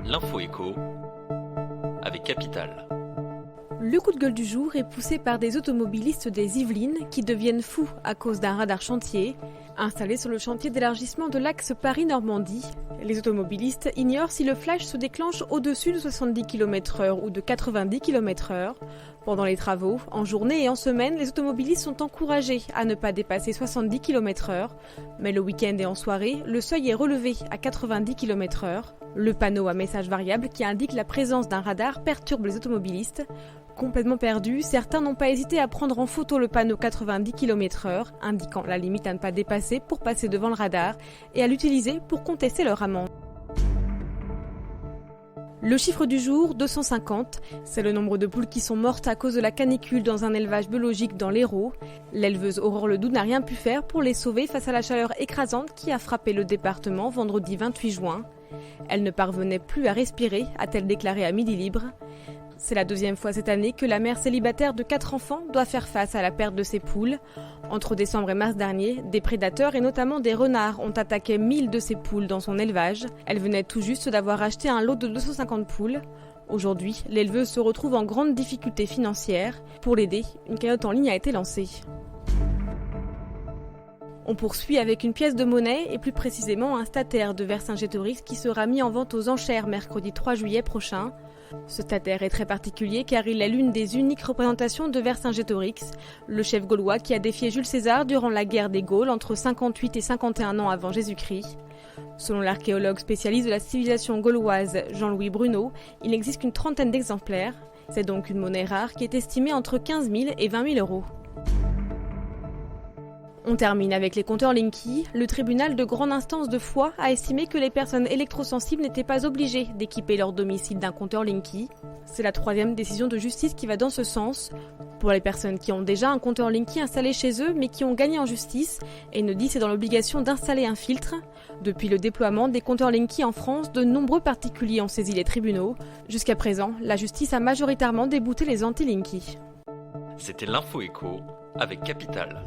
L'info écho avec Capital. Le coup de gueule du jour est poussé par des automobilistes des Yvelines qui deviennent fous à cause d'un radar chantier installé sur le chantier d'élargissement de l'axe Paris-Normandie. Les automobilistes ignorent si le flash se déclenche au-dessus de 70 km/h ou de 90 km/h. Pendant les travaux, en journée et en semaine, les automobilistes sont encouragés à ne pas dépasser 70 km/h. Mais le week-end et en soirée, le seuil est relevé à 90 km/h. Le panneau à message variable qui indique la présence d'un radar perturbe les automobilistes. Complètement perdus, certains n'ont pas hésité à prendre en photo le panneau 90 km/h, indiquant la limite à ne pas dépasser pour passer devant le radar, et à l'utiliser pour contester leur amende. Le chiffre du jour, 250, c'est le nombre de poules qui sont mortes à cause de la canicule dans un élevage biologique dans l'Hérault. L'éleveuse Aurore Ledoux n'a rien pu faire pour les sauver face à la chaleur écrasante qui a frappé le département vendredi 28 juin. Elle ne parvenait plus à respirer, a-t-elle déclaré à Midi Libre. C'est la deuxième fois cette année que la mère célibataire de 4 enfants doit faire face à la perte de ses poules. Entre décembre et mars dernier, des prédateurs et notamment des renards ont attaqué 1000 de ses poules dans son élevage. Elle venait tout juste d'avoir acheté un lot de 250 poules. Aujourd'hui, l'éleveuse se retrouve en grande difficulté financière. Pour l'aider, une cagnotte en ligne a été lancée. On poursuit avec une pièce de monnaie et plus précisément un statère de Vercingétorix qui sera mis en vente aux enchères mercredi 3 juillet prochain. Ce statère est très particulier car il est l'une des uniques représentations de Vercingétorix, le chef gaulois qui a défié Jules César durant la guerre des Gaules entre 58 et 51 ans avant Jésus-Christ. Selon l'archéologue spécialiste de la civilisation gauloise Jean-Louis Bruno, il n'existe qu'une trentaine d'exemplaires. C'est donc une monnaie rare qui est estimée entre 15 000 et 20 000 euros. On termine avec les compteurs Linky. Le tribunal de grande instance de Foix a estimé que les personnes électrosensibles n'étaient pas obligées d'équiper leur domicile d'un compteur Linky. C'est la troisième décision de justice qui va dans ce sens. Pour les personnes qui ont déjà un compteur Linky installé chez eux mais qui ont gagné en justice, Enedis est dans l'obligation d'installer un filtre. Depuis le déploiement des compteurs Linky en France, de nombreux particuliers ont saisi les tribunaux. Jusqu'à présent, la justice a majoritairement débouté les anti-Linky. C'était l'info écho avec Capital.